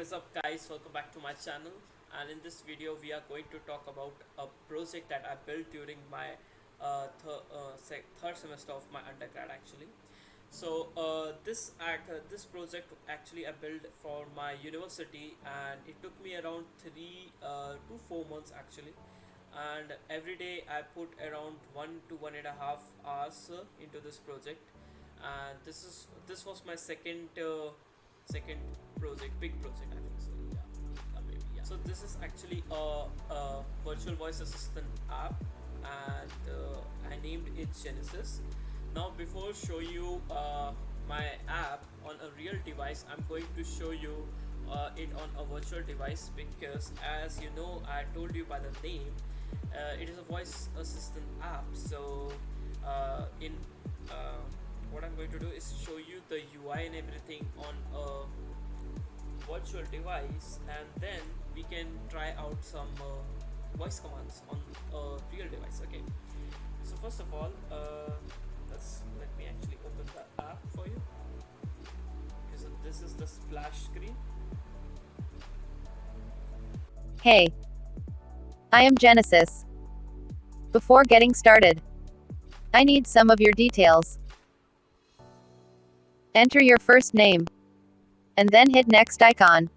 is up, guys? Welcome back to my channel. And in this video we are going to talk about a project that I built during my third semester of my undergrad actually. This project actually I built for my university, and it took me around 3 to 4 months actually. And every day I put around 1 to 1.5 hours into this project. And this was my second project, big project, I think so. Yeah, maybe. Yeah. So this is actually a virtual voice assistant app, and I named it Genesis. Now, before show you my app on a real device, I'm going to show you it on a virtual device, because as you know, I told you by the name, it is a voice assistant app. So in what I'm going to do is show you the UI and everything on a virtual device, and then we can try out some voice commands on a real device. Okay, so first of all, let me actually open the app for you. Okay, so this is the splash screen. Hey, I am Genesis. Before getting started, I need some of your details. Enter your first name, and then hit next icon.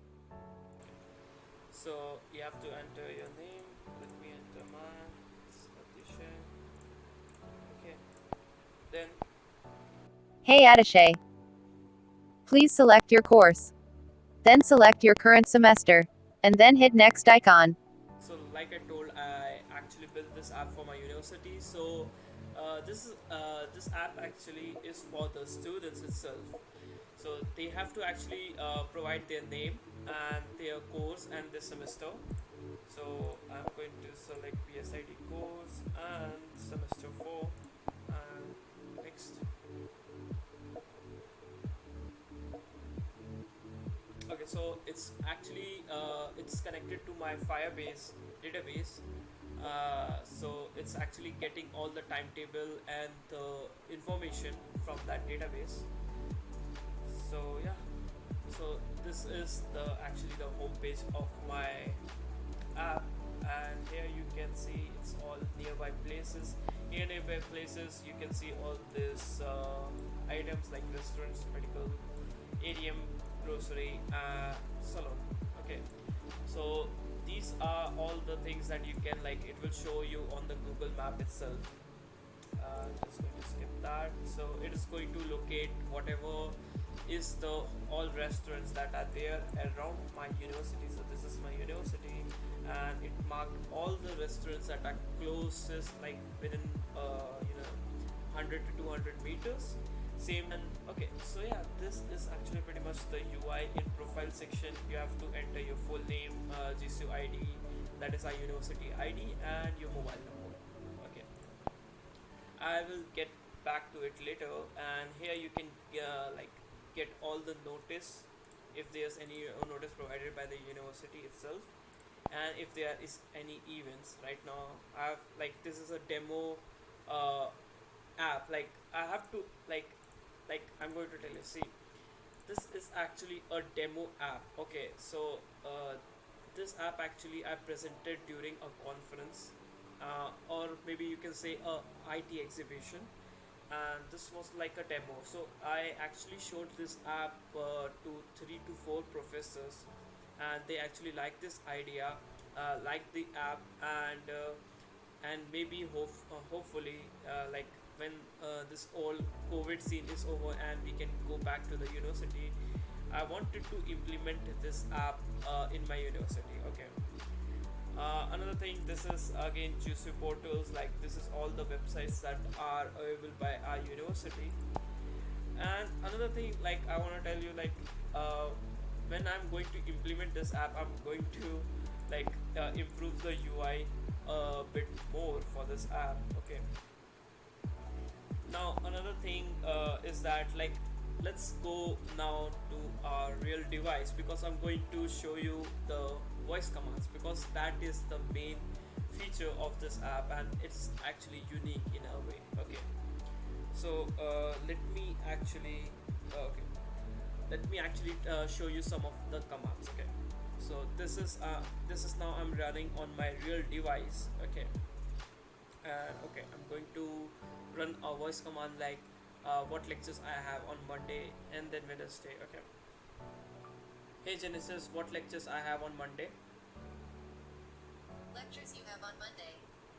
So you have to enter your name. Let me enter mine. Addition. Okay. Then Hey Atishay. Please select your course. Then select your current semester, and then hit next icon. so like I told, I actually built this app for my university. So this app actually is for the students itself. So they have to actually provide their name and their course and their semester. So I'm going to select PSID course and semester 4, and next. Okay, so it's actually it's connected to my Firebase database. So it's actually getting all the timetable and the information from that database. So yeah, so this is the home page of my app, and here you can see it's all nearby places. Here nearby places you can see all these items like restaurants, medical, ATM, grocery, salon. Okay, so these are all the things that you can, like, it will show you on the Google map itself. Just going to skip that. So it is going to locate whatever is the all restaurants that are there around my university. So this is my university, and it marked all the restaurants that are closest, like within 100 to 200 meters. Same. And okay, so yeah, this is actually pretty much the UI. In profile section you have to enter your full name, GCU ID, that is our university ID, and your mobile number. Okay, I will get back to it later. And here you can get all the notice, if there's any notice provided by the university itself, and if there is any events. Right now I have, like, this is a demo uh, app. Like, I have to, I'm going to tell you, see, this is actually a demo app. Okay, so this app actually I presented during a conference, or maybe you can say a IT exhibition, and this was like a demo. So I actually showed this app to 3 to 4 professors, and they actually like this idea, like the app, and maybe hopefully, like, when this all COVID scene is over and we can go back to the university, I wanted to implement this app in my university. Okay. Another thing, this is again juicy portals. Like, this is all the websites that are available by our university. And another thing, like, I want to tell you, like, when I'm going to implement this app, I'm going to, like, improve the UI a bit more for this app. Okay, now another thing is that, like, let's go now to our real device, because I'm going to show you the voice commands, because that is the main feature of this app, and it's actually unique in a way. Okay, so let me actually show you some of the commands. Okay, this is now I'm running on my real device. Okay, and okay, I'm going to run a voice command like what lectures I have on Monday and then Wednesday. Okay, hey Genesis, what lectures I have on Monday? Lectures you have on Monday.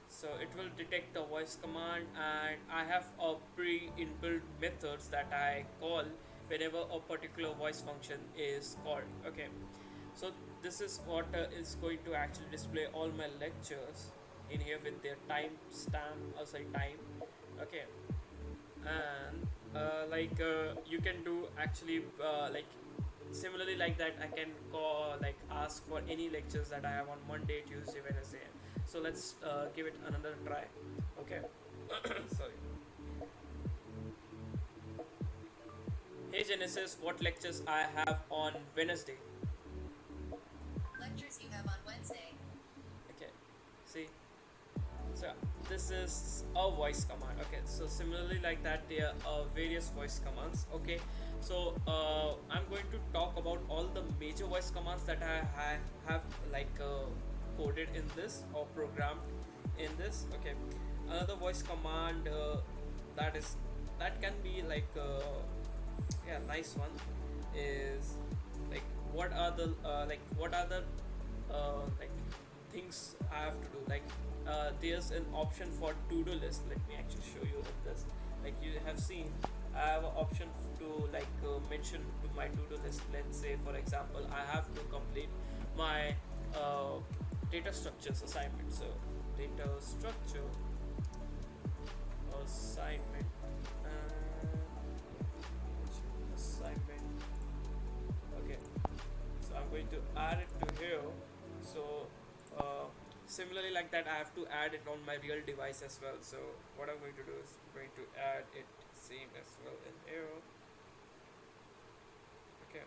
So it will detect the voice command, and I have a pre-inbuilt methods that I call whenever a particular voice function is called. Okay, so this is what is going to actually display all my lectures in here with their time stamp, sorry, time. Okay, and you can do actually like similarly like that I can call like ask for any lectures that I have on Monday, Tuesday, Wednesday. So let's give it another try. Okay. Sorry. Hey Genesis, what lectures I have on Wednesday? Lectures you have on Wednesday. Okay, see, so this is a voice command. Okay, so similarly like that there are various voice commands. Okay, so I'm going to talk about all the major voice commands that I have like coded in this or programmed in this. Okay, another voice command that is that can be like yeah, nice one is like what are the like things I have to do. Like there's an option for to-do list. Let me actually show you this. Like you have seen, I have an option to like mention to my to-do list. Let's say, for example, I have to complete my data structures assignment. So data structure assignment assignment. Okay, so I'm going to add it to here. So similarly like that I have to add it on my real device as well. So what I'm going to do is I'm going to add it same as well in here. Okay,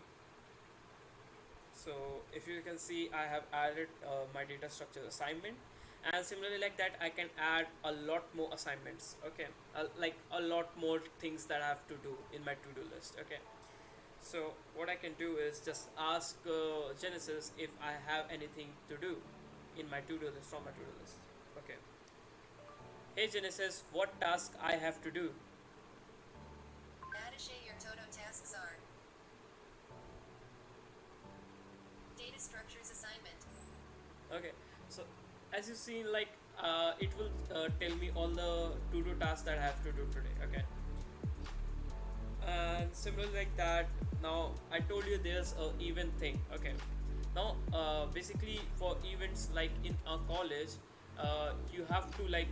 so if you can see I have added my data structure assignment, and similarly like that I can add a lot more assignments. Okay, like a lot more things that I have to do in my to-do list. Okay, so what I can do is just ask Genesis if I have anything to do in my to-do list from my to-do list. Okay. Hey Genesis, what task I have to do? Atishay, your Toto tasks are data structures assignment. Okay. So as you see, like it will tell me all the to-do tasks that I have to do today. Okay. And similarly like that, now I told you there's a event thing. Okay, now basically for events like in a college, you have to like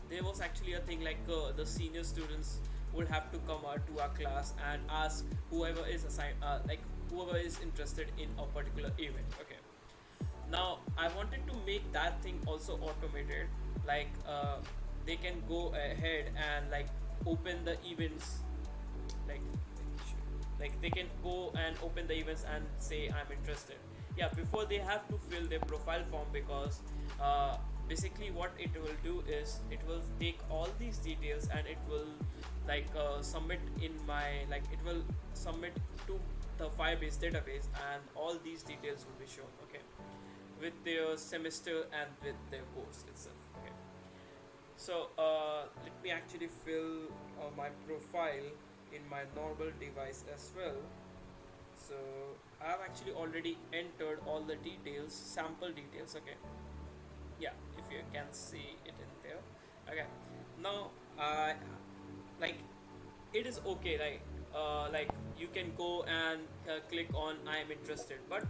there was actually a thing like the senior students would have to come out to our class and ask whoever is assigned like whoever is interested in a particular event. Okay, now I wanted to make that thing also automated. Like they can go ahead and like open the events, like they can go and open the events and say I'm interested. Yeah, before they have to fill their profile form, because basically what it will do is it will take all these details and it will like submit in my like it will submit to the Firebase database, and all these details will be shown. Okay, with their semester and with their course itself. Okay, so let me actually fill my profile in my normal device as well. So I have actually already entered all the details, sample details. Okay, yeah, if you can see it in there. Okay, now like it is okay, like you can go and click on I am interested, but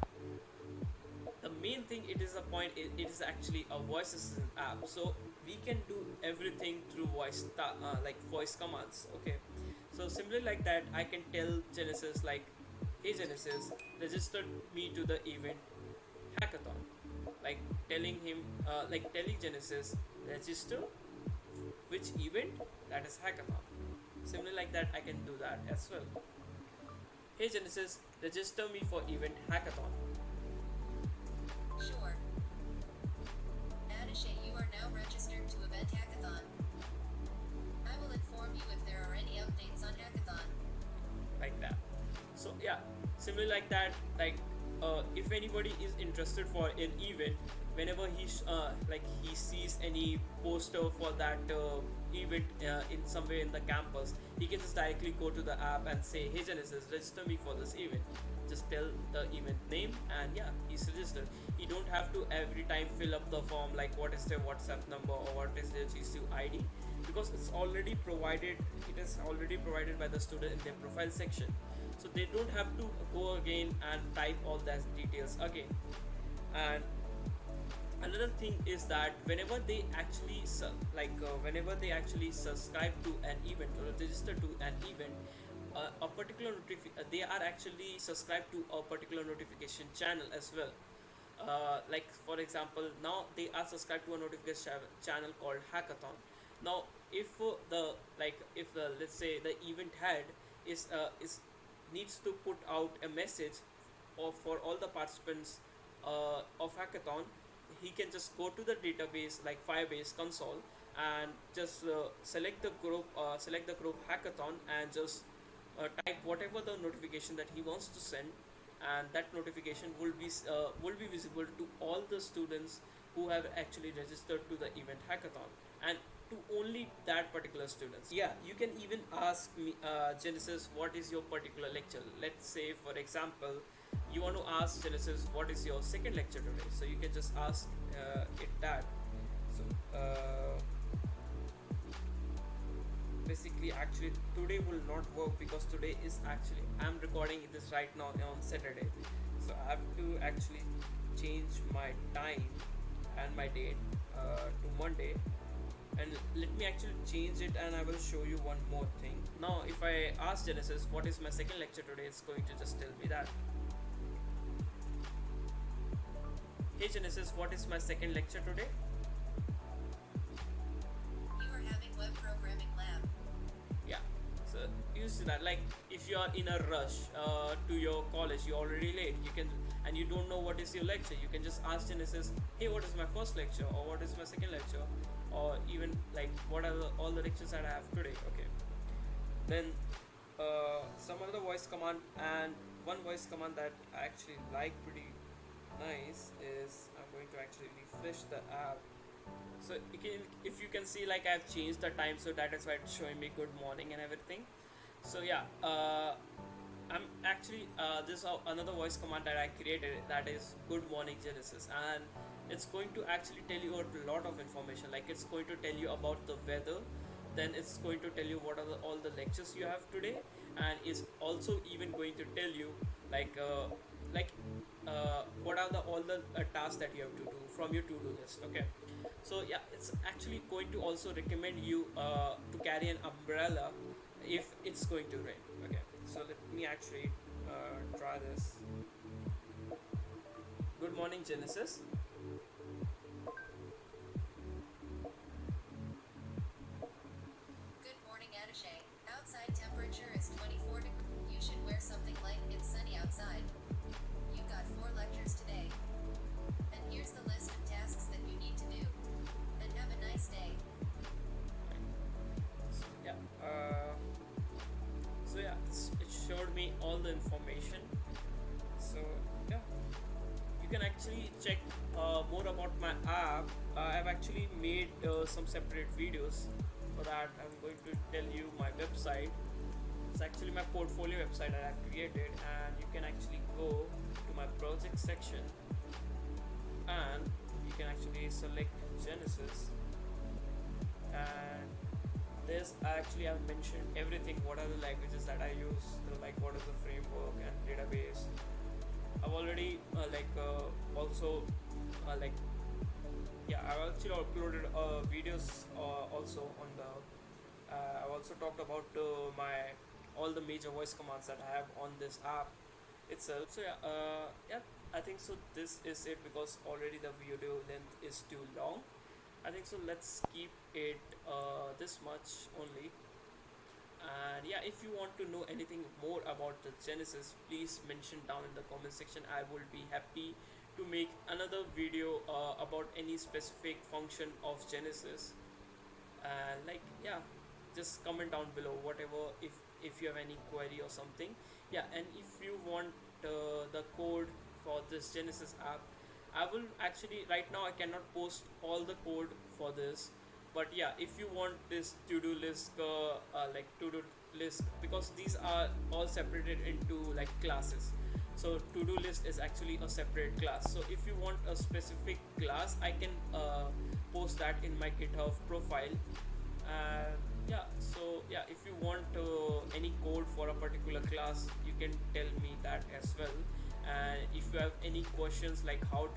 the main thing, it is a point, it is actually a voice assistant app, so we can do everything through like voice commands. Okay, so similarly like that I can tell Genesis like, hey Genesis, register me to the event hackathon, like telling Genesis register which event, that is hackathon. Similarly like that I can do that as well. Hey Genesis, register me for event hackathon. Sure. Atishay, you are now registered to Event Hackathon. I will inform you if there are any updates on Hackathon. Like that. So yeah, similar like that, like if anybody is interested for an event, whenever like he sees any poster for that event in somewhere in the campus, he can just directly go to the app and say, hey Genesis, register me for this event. Just tell the event name, and yeah, he's registered. He don't have to every time fill up the form like what is their WhatsApp number or what is their GCU ID, because it's already provided. It is already provided by the student in their profile section, so they don't have to go again and type all that details again. And another thing is that whenever they actually whenever they actually subscribe to an event or register to an event, they are actually subscribed to a particular notification channel as well. Like for example, now they are subscribed to a notification channel called hackathon. Now if the like if the let's say the event head is needs to put out a message for all the participants of hackathon, he can just go to the database like Firebase console and just select the group hackathon and just type whatever the notification that he wants to send, and that notification will be visible to all the students who have actually registered to the event hackathon, and to only that particular students. Yeah, you can even ask me, Genesis, what is your particular lecture. Let's say for example, you want to ask Genesis what is your second lecture today, so you can just ask it that. So basically, actually today will not work because today is actually, I'm recording this right now on Saturday, so I have to actually change my time and my date to Monday. And let me actually change it, and I will show you one more thing. Now if I ask Genesis what is my second lecture today, it's going to just tell me that. Hey Genesis, what is my second lecture today? You are having web programming lab. Yeah, so you see that, like if you are in a rush to your college, you're already late, you can, and you don't know what is your lecture, you can just ask Genesis, hey, what is my first lecture, or what is my second lecture, or even like what are all the lectures that I have today. Okay, then some other voice command, and one voice command that I actually like pretty nice is, I'm going to actually refresh the app. So you can, if you can see, like I've changed the time, so that is why it's showing me good morning and everything. So yeah, I'm actually this another voice command that I created, that is good morning Genesis, and it's going to actually tell you a lot of information. Like it's going to tell you about the weather, then it's going to tell you what are all the lectures you have today, and it's also even going to tell you like what are the all the tasks that you have to do from your to-do list. Okay, so yeah, it's actually going to also recommend you to carry an umbrella if it's going to rain. Okay, so let me actually try this. Good morning Genesis. Good morning, Attaché. Outside temperature is 24 degrees. You should wear something light. It's sunny outside. You've got 4 lectures today. And here's the list of tasks that you need to do. And have a nice day. So yeah, it showed me all the information. So yeah, you can actually check more about my app. I've actually made some separate videos for that. I'm going to tell you my website. It's actually my portfolio website that I've created, and you can actually go to my project section, and you can actually select Genesis, and this actually I've mentioned everything, what are the languages that I use, like what is the framework and database. I've already also like yeah, I've actually uploaded videos also on the I've also talked about my all the major voice commands that I have on this app itself. So yeah, I think so this is it, because already the video length is too long. I think so let's keep it this much only. And yeah, if you want to know anything more about the Genesis, please mention down in the comment section. I will be happy to make another video about any specific function of Genesis. And like yeah, just comment down below whatever, if you have any query or something. Yeah, and if you want the code for this Genesis app. I will actually, right now I cannot post all the code for this, but yeah, if you want this to-do list, like to-do list, because these are all separated into like classes. So to-do list is actually a separate class. So if you want a specific class, I can post that in my GitHub profile. And yeah, so yeah, if you want any code for a particular class, you can tell me that as well. And if you have any questions like how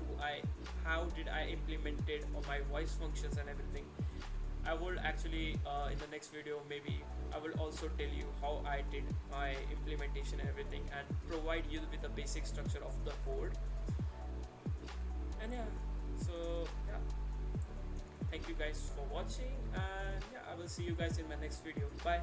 did I implemented on my voice functions and everything, I will actually in the next video maybe I will also tell you how I did my implementation and everything, and provide you with the basic structure of the code. And yeah, so yeah, thank you guys for watching, and yeah, I will see you guys in my next video. Bye.